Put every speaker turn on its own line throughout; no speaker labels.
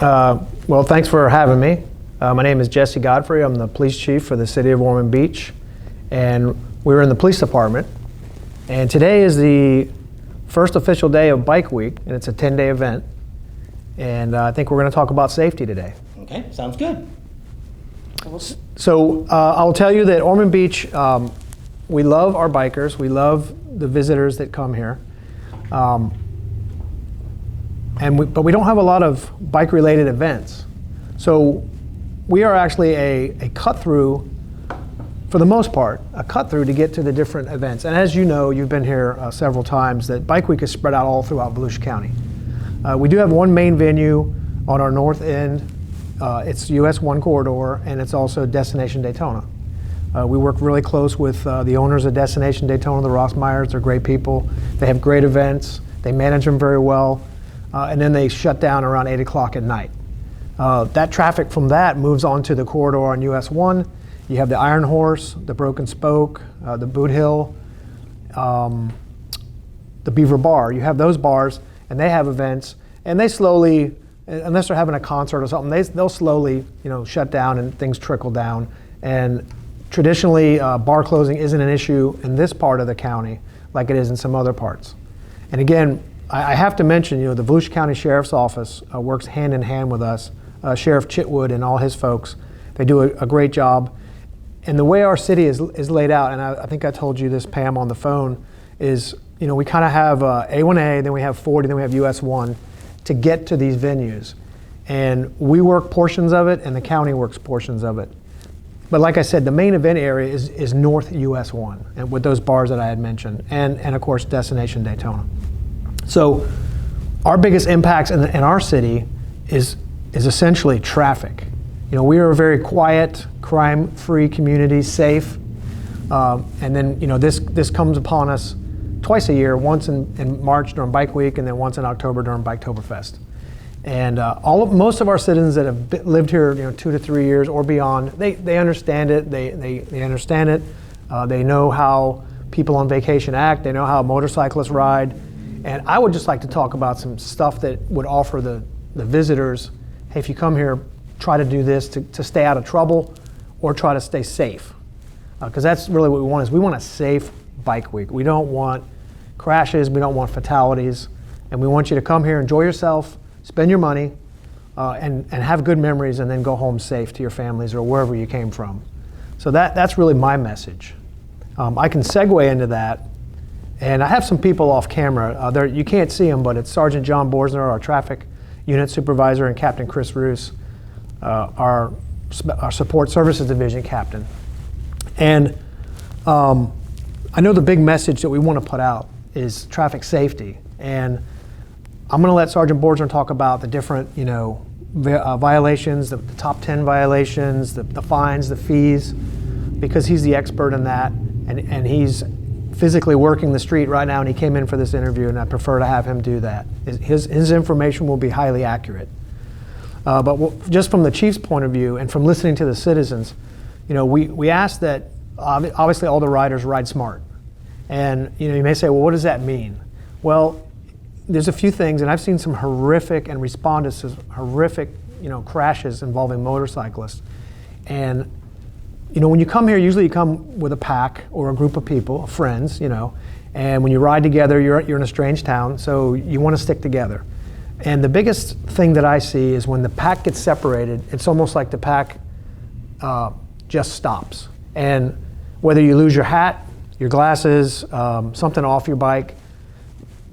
Well, thanks for having me. My name is Jesse Godfrey. I'm the police chief for the city of Ormond Beach, and we're in the police department. And today is the first official day of Bike Week, and it's a 10-day event. And I think we're going to talk about safety today.
Okay, sounds good.
So I'll tell you that Ormond Beach, we love our bikers. We love the visitors that come here. But we don't have a lot of bike-related events. So we are actually a cut-through, for the most part, a cut-through to get to the different events. And as you know, you've been here several times, that Bike Week is spread out all throughout Volusia County. We do have one main venue on our north end. It's US 1 corridor, and it's also Destination Daytona. We work really close with the owners of Destination Daytona, the Rossmeyers. They're great people. They have great events. They manage them very well. And then they shut down around 8 o'clock at night. That traffic from that moves on to the corridor on US 1. You have the Iron Horse, the Broken Spoke, the Boot Hill, the Beaver Bar. You have those bars, and they have events, and they slowly, unless they're having a concert or something, they'll slowly, shut down and things trickle down. And traditionally, bar closing isn't an issue in this part of the county like it is in some other parts. And again, I have to mention, the Volusia County Sheriff's Office works hand in hand with us, Sheriff Chitwood and all his folks. They do a great job. And the way our city is laid out, and I think I told you this, Pam, on the phone, is, we kind of have A1A, then we have 40, then we have US 1 to get to these venues. And we work portions of it, and the county works portions of it. But like I said, the main event area is North US 1, and with those bars that I had mentioned, and of course, Destination Daytona. So our biggest impacts in our city is essentially traffic. We are a very quiet, crime-free community, safe. And then, this comes upon us twice a year, once in March during Bike Week, and then once in October during Biketoberfest. And most of our citizens that have lived here, 2 to 3 years or beyond, they understand it. They understand it. They know how people on vacation act. They know how motorcyclists ride. And I would just like to talk about some stuff that would offer the visitors, hey, if you come here, try to do this to stay out of trouble or try to stay safe. Because that's really what we want, is we want a safe Bike Week. We don't want crashes, we don't want fatalities, and we want you to come here, enjoy yourself, spend your money, and have good memories, and then go home safe to your families or wherever you came from. So that's really my message. I can segue into that. And I have some people off camera. You can't see them, but it's Sergeant John Borsner, our traffic unit supervisor, and Captain Chris Roos, our support services division captain. And I know the big message that we want to put out is traffic safety. And I'm going to let Sergeant Borsner talk about the different, violations, the top 10 violations, the fines, the fees, because he's the expert in that, and he's physically working the street right now, and he came in for this interview, and I prefer to have him do that. His information will be highly accurate. But just from the chief's point of view and from listening to the citizens, we ask that obviously all the riders ride smart. And you may say, well, what does that mean? Well, there's a few things, and I've seen some horrific and responded to horrific crashes involving motorcyclists. And when you come here, usually you come with a pack or a group of people, friends, and when you ride together, you're in a strange town, so you want to stick together. And the biggest thing that I see is when the pack gets separated, it's almost like the pack just stops. And whether you lose your hat, your glasses, something off your bike,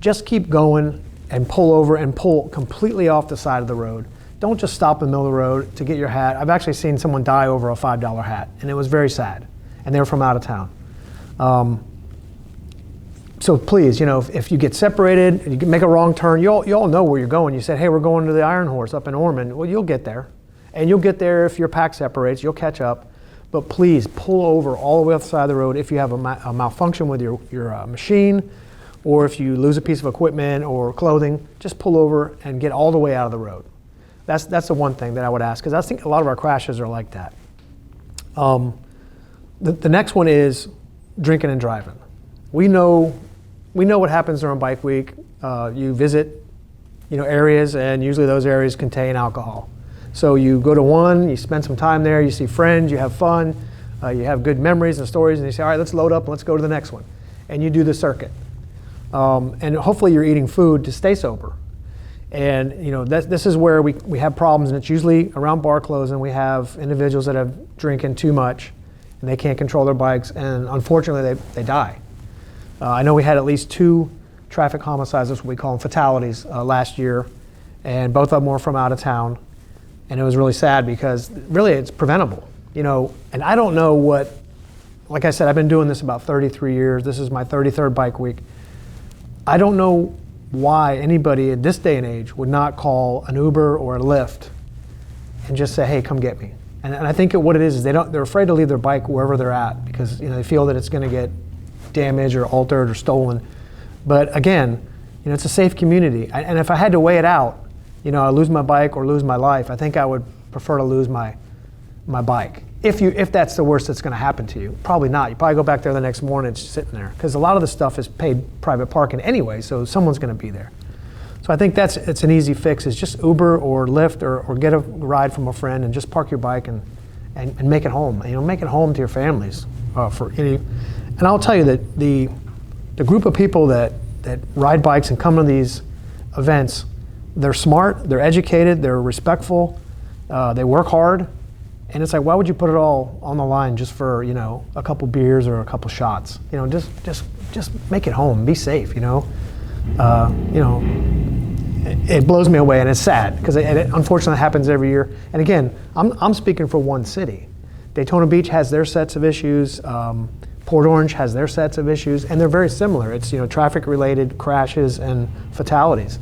just keep going and pull over and pull completely off the side of the road. Don't just stop in the middle of the road to get your hat. I've actually seen someone die over a $5 hat, and it was very sad. And they were from out of town. So please, if you get separated and you make a wrong turn, you all know where you're going. You said, hey, we're going to the Iron Horse up in Ormond. Well, you'll get there. And you'll get there if your pack separates. You'll catch up. But please pull over all the way off the side of the road if you have a malfunction with your machine, or if you lose a piece of equipment or clothing, just pull over and get all the way out of the road. That's the one thing that I would ask, because I think a lot of our crashes are like that. The next one is drinking and driving. We know what happens during Bike Week. You visit areas, and usually those areas contain alcohol. So you go to one, you spend some time there, you see friends, you have fun, you have good memories and stories, and you say, all right, let's load up and let's go to the next one. And you do the circuit. And hopefully you're eating food to stay sober. And this is where we have problems, and it's usually around bar closing. We have individuals that have drinking too much, and they can't control their bikes, and unfortunately they die. I know we had at least 2 traffic homicides, that's what we call them, fatalities, last year, and both of them were from out of town. And it was really sad because really it's preventable, and I don't know like I said, I've been doing this about 33 years. This is my 33rd bike week. I don't know why anybody at this day and age would not call an Uber or a Lyft and just say, hey, come get me. And I think what it is they're afraid to leave their bike wherever they're at because they feel that it's going to get damaged or altered or stolen. But again, it's a safe community. And if I had to weigh it out, I lose my bike or lose my life, I think I would prefer to lose my bike. If that's the worst that's going to happen to you. Probably not. You probably go back there the next morning, it's sitting there. Because a lot of the stuff is paid private parking anyway, so someone's going to be there. So I think it's an easy fix, is just Uber or Lyft or get a ride from a friend and just park your bike and make it home. Make it home to your families. And I'll tell you that the group of people that ride bikes and come to these events, they're smart, they're educated, they're respectful, they work hard, and it's like, why would you put it all on the line just for a couple beers or a couple shots? Just make it home, be safe. It blows me away, and it's sad because it unfortunately happens every year. And again, I'm speaking for one city. Daytona Beach has their sets of issues. Port Orange has their sets of issues, and they're very similar. It's traffic-related crashes and fatalities.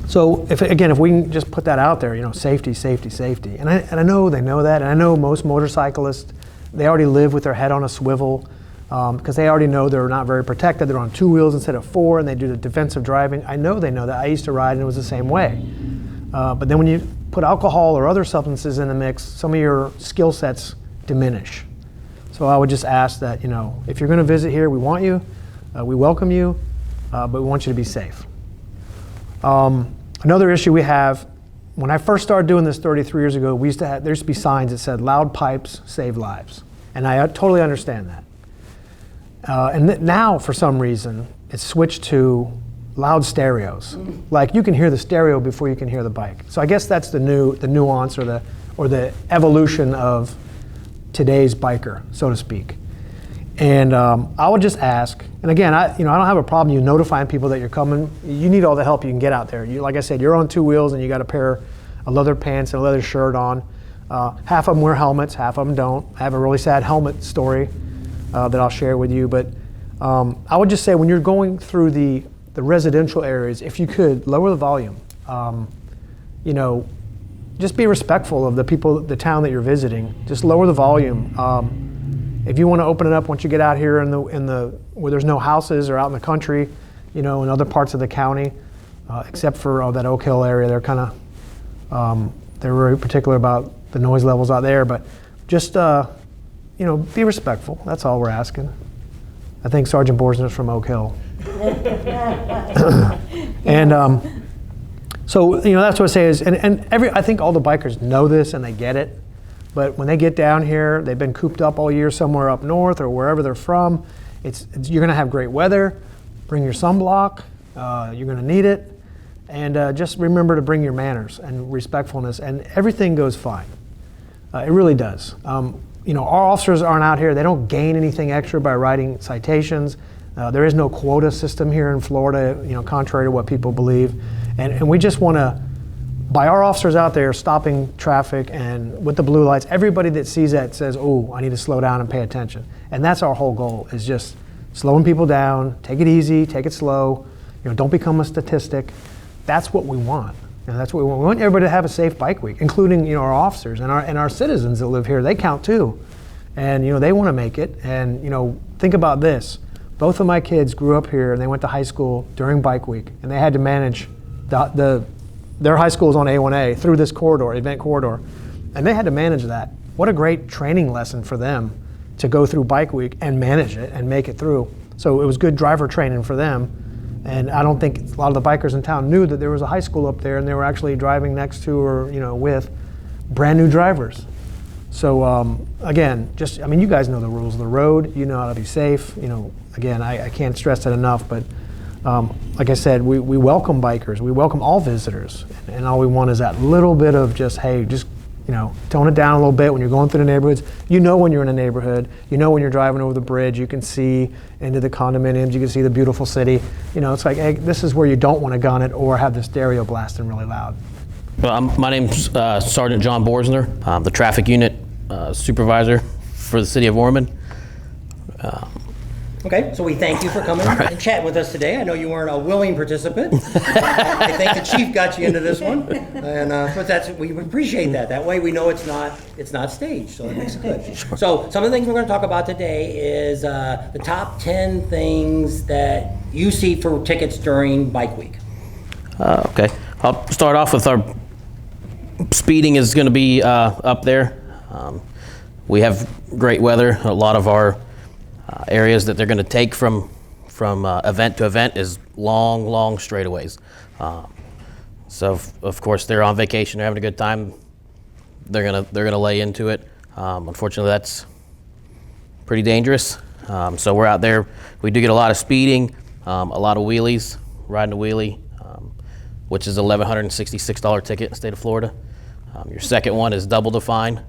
So if we can just put that out there, safety, safety, safety. And I know they know that, and I know most motorcyclists, they already live with their head on a swivel because they already know they're not very protected. They're on 2 wheels instead of 4, and they do the defensive driving. I know they know that. I used to ride, and it was the same way. But then when you put alcohol or other substances in the mix, some of your skill sets diminish. So I would just ask that, if you're going to visit here, we want you, we welcome you, but we want you to be safe. Another issue we have, when I first started doing this 33 years ago, there used to be signs that said, loud pipes save lives. And I totally understand that. And now, for some reason, it's switched to loud stereos. Like you can hear the stereo before you can hear the bike. So I guess that's the nuance or the evolution of today's biker, so to speak. And I would just ask, and again, I don't have a problem you notifying people that you're coming. You need all the help you can get out there. Like I said, you're on 2 wheels and you got a pair of leather pants and a leather shirt on. Half of them wear helmets, half of them don't. I have a really sad helmet story that I'll share with you. But I would just say when you're going through the residential areas, if you could, lower the volume. Just be respectful of the town that you're visiting. Just lower the volume. If you want to open it up once you get out here where there's no houses or out in the country, in other parts of the county, except for that Oak Hill area, they're very particular about the noise levels out there. But just be respectful. That's all we're asking. I think Sergeant Borsner's from Oak Hill. And so that's what I say is, I think all the bikers know this and they get it. But when they get down here, they've been cooped up all year somewhere up north or wherever they're from. You're going to have great weather. Bring your sunblock. You're going to need it. And just remember to bring your manners and respectfulness, and everything goes fine. It really does. Our officers aren't out here. They don't gain anything extra by writing citations. There is no quota system here in Florida, contrary to what people believe. And we just want to, by our officers out there stopping traffic and with the blue lights, everybody that sees that says, oh, I need to slow down and pay attention. And that's our whole goal, is just slowing people down, take it easy, take it slow, don't become a statistic. That's what we want. That's what we want. We want everybody to have a safe bike week, including our officers and our citizens that live here. They count too. And they want to make it. And think about this. Both of my kids grew up here and they went to high school during bike week, and they had to manage their high school is on A1A through this corridor, event corridor, and they had to manage that. What a great training lesson for them to go through bike week and manage it and make it through. So it was good driver training for them, And I don't think a lot of the bikers in town knew that there was a high school up there, and they were actually driving next to or with brand new drivers. So again, you guys know the rules of the road. You know how to be safe. Again, I can't stress that enough. But like I said, we welcome bikers. We welcome all visitors, and all we want is that little bit of just tone it down a little bit when you're going through the neighborhoods. When you're in a neighborhood. When you're driving over the bridge, you can see into the condominiums. You can see the beautiful city. It's like, hey, this is where you don't want to gun it or have the stereo blasting really loud.
Well, my name's Sergeant John Borsner. I'm the traffic unit supervisor for the city of Ormond.
Okay, so we thank you for coming and chatting with us today. I know you weren't a willing participant. I think the chief got you into this one, and but we appreciate that. That way we know it's not staged, so that makes it good. Sure. So some of the things we're going to talk about today is the top 10 things that you see for tickets during Bike Week.
Okay, I'll start off with our speeding is going to be up there. We have great weather. A lot of our areas that they're going to take from event to event is long straightaways. So of course they're on vacation, they're having a good time. They're gonna lay into it. Unfortunately, that's pretty dangerous. So we're out there. We do get a lot of speeding, a lot of wheelies, riding a wheelie, which is $1,166 ticket in the state of Florida. Your second one is double the fine.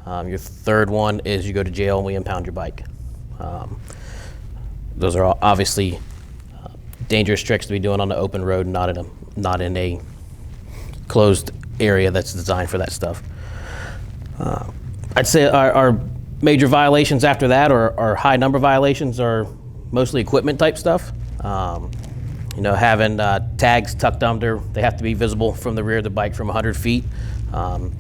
Your third one is you go to jail and we impound your bike. Those are obviously dangerous tricks to be doing on the open road, not in a closed area that's designed for that stuff. I'd say our major violations after that, or our high number violations, are mostly equipment type stuff. Having tags tucked under, they have to be visible from the rear of the bike from 100 feet. A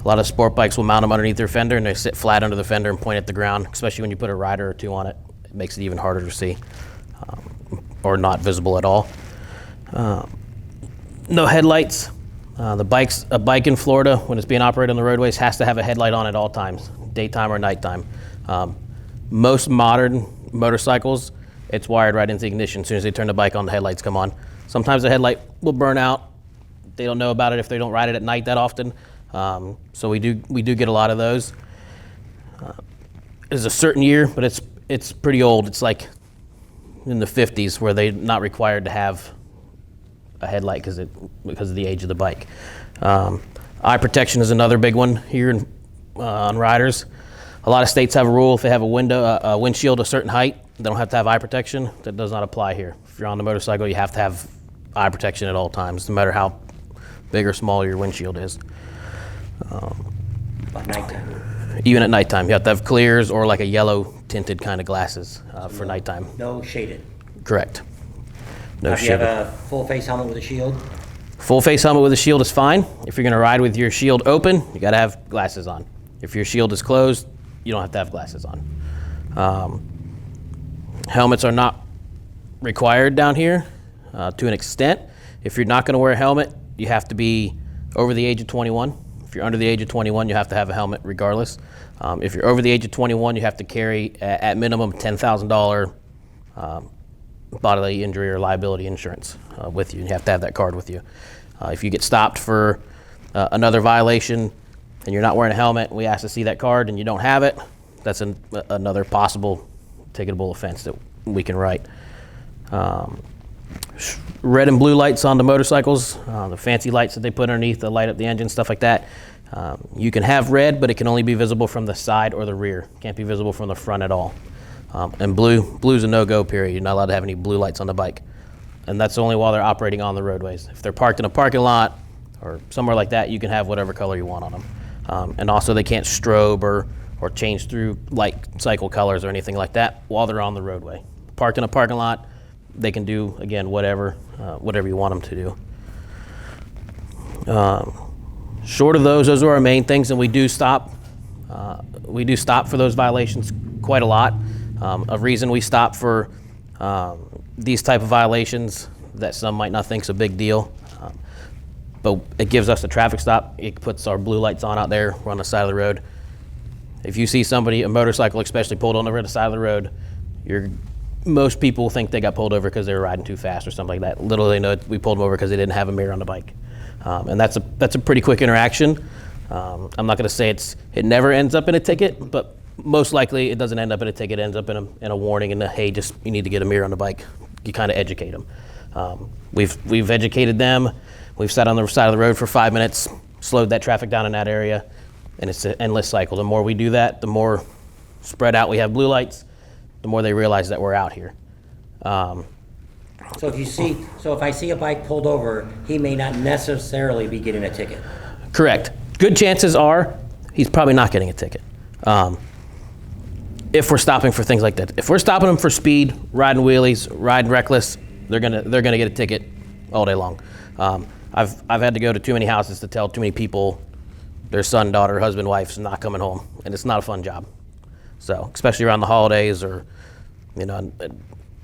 lot of sport bikes will mount them underneath their fender and they sit flat under the fender and point at the ground, especially when you put a rider or two on it. It makes it even harder to see, or not visible at all. No headlights. A bike in Florida, when it's being operated on the roadways, has to have a headlight on at all times, daytime or nighttime. Most modern motorcycles, it's wired right into the ignition. As soon as they turn the bike on, the headlights come on. Sometimes the headlight will burn out. They don't know about it if they don't ride it at night that often. So we do get a lot of those. It's a certain year, but it's pretty old. It's like in the 50s where they're not required to have a headlight because of the age of the bike. Eye protection is another big one here on riders. A lot of states have a rule: if they have a windshield a certain height, they don't have to have eye protection. That does not apply here. If you're on the motorcycle, you have to have eye protection at all times, no matter how big or small your windshield is.
At nighttime.
Even at nighttime, you have to have clears or like a yellow tinted kind of glasses for nighttime.
No shaded.
Correct. No
If you
shaded.
have a full face helmet with a shield.
Full face helmet with a shield is fine. If you're going to ride with your shield open, you got to have glasses on. If your shield is closed, you don't have to have glasses on. Helmets are not required down here to an extent. If you're not going to wear a helmet, you have to be over the age of 21. If you're under the age of 21, you have to have a helmet regardless. If you're over the age of 21, you have to carry at minimum $10,000 bodily injury or liability insurance with you. You have to have that card with you. If you get stopped for another violation and you're not wearing a helmet, we ask to see that card and you don't have it, that's another possible ticketable offense that we can write. Red and blue lights on the motorcycles, the fancy lights that they put underneath to light up the engine, stuff like that. You can have red, but it can only be visible from the side or the rear. Can't be visible from the front at all. And blue's a no-go period. You're not allowed to have any blue lights on the bike. And that's only while they're operating on the roadways. If they're parked in a parking lot or somewhere like that, you can have whatever color you want on them. And also they can't strobe or change through light cycle colors or anything like that while they're on the roadway. Parked in a parking lot, they can do, again, whatever you want them to do. Short of those are our main things, and we do stop for those violations quite a lot. A reason we stop for these type of violations that some might not think is a big deal, but it gives us a traffic stop. It puts our blue lights on out there. We're on the side of the road. If you see somebody, a motorcycle especially, pulled on the side of the road, you're most people think they got pulled over because they were riding too fast or something like that. Little they know we pulled them over because they didn't have a mirror on the bike. And that's a pretty quick interaction. I'm not going to say it never ends up in a ticket, but most likely it doesn't end up in a ticket. It ends up in a warning and hey, you need to get a mirror on the bike. You kind of educate them. We've educated them. We've sat on the side of the road for 5 minutes, slowed that traffic down in that area, and it's an endless cycle. The more we do that, the more spread out we have blue lights, the more they realize that we're out here.
So if I see a bike pulled over, he may not necessarily be getting a ticket.
Correct. Good chances are he's probably not getting a ticket. If we're stopping for things like that. If we're stopping them for speed, riding wheelies, riding reckless, they're gonna get a ticket all day long. I've had to go to too many houses to tell too many people their son, daughter, husband, wife's not coming home, and it's not a fun job. So, especially around the holidays, or I don't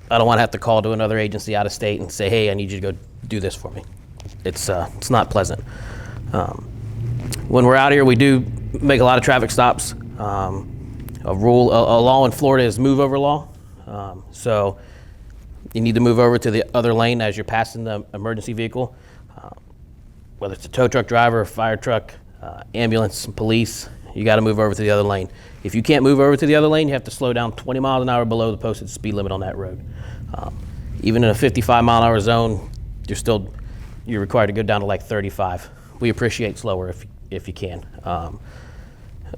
want to have to call to another agency out of state and say, hey, I need you to go do this for me. It's not pleasant. When we're out here, we do make a lot of traffic stops. A law in Florida is move over law. So you need to move over to the other lane as you're passing the emergency vehicle, whether it's a tow truck driver, a fire truck, ambulance, police. You got to move over to the other lane. If you can't move over to the other lane, you have to slow down 20 miles an hour below the posted speed limit on that road. Even in a 55-mile-an-hour zone, you're required to go down to like 35. We appreciate slower if you can,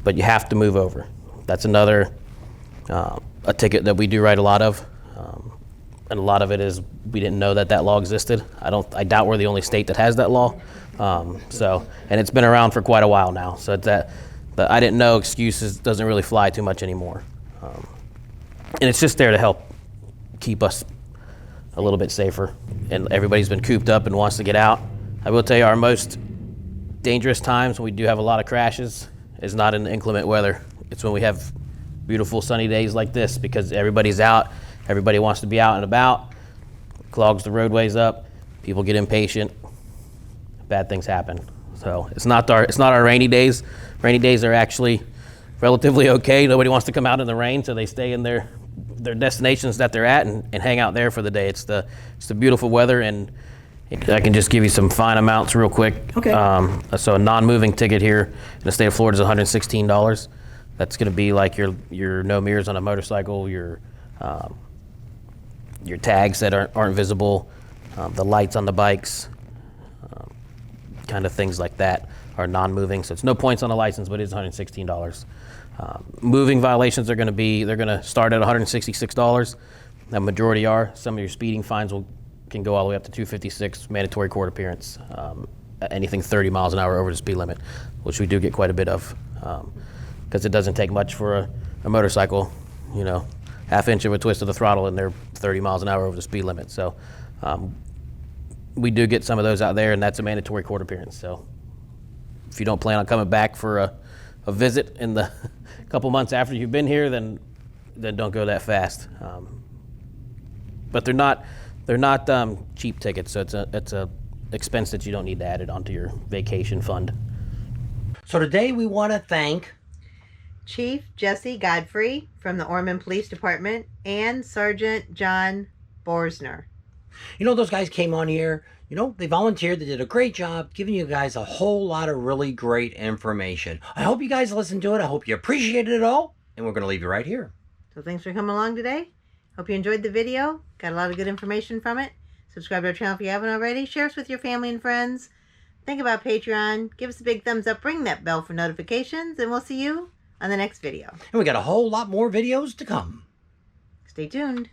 but you have to move over. That's another a ticket that we do write a lot of, and a lot of it is we didn't know that law existed. I doubt we're the only state that has that law. And it's been around for quite a while now. So the I didn't know excuses doesn't really fly too much anymore. And it's just there to help keep us a little bit safer. And everybody's been cooped up and wants to get out. I will tell you, our most dangerous times when we do have a lot of crashes is not in the inclement weather. It's when we have beautiful sunny days like this, because everybody's out, everybody wants to be out and about, clogs the roadways up, people get impatient, bad things happen. So it's not our rainy days. Rainy days are actually relatively okay. Nobody wants to come out in the rain, so they stay in their destinations that they're at and hang out there for the day. It's the beautiful weather, and I can just give you some fine amounts real quick.
Okay.
So a non-moving ticket here in the state of Florida is $116. That's going to be like your no mirrors on a motorcycle, your tags that aren't visible, the lights on the bikes, kind of things like that are non-moving. So it's no points on the license, but it is $116. Moving violations they're going to start at $166. The majority are. Some of your speeding fines can go all the way up to $256, mandatory court appearance, anything 30 miles an hour over the speed limit, which we do get quite a bit of, because it doesn't take much for a motorcycle, half inch of a twist of the throttle and they're 30 miles an hour over the speed limit. So we do get some of those out there, and that's a mandatory court appearance. So if you don't plan on coming back for a visit in the couple months after you've been here, then don't go that fast. But they're not cheap tickets, so it's a expense that you don't need to add it onto your vacation fund.
So today we want to thank
Chief Jesse Godfrey from the Ormond Police Department and Sergeant John Borsner.
those guys came on here. They volunteered. They did a great job giving you guys a whole lot of really great information. I hope you guys listened to it. I hope you appreciated it all. And we're going to leave you right here.
So thanks for coming along today. Hope you enjoyed the video. Got a lot of good information from it. Subscribe to our channel if you haven't already. Share us with your family and friends. Think about Patreon. Give us a big thumbs up. Ring that bell for notifications. And we'll see you on the next video.
And we got a whole lot more videos to come.
Stay tuned.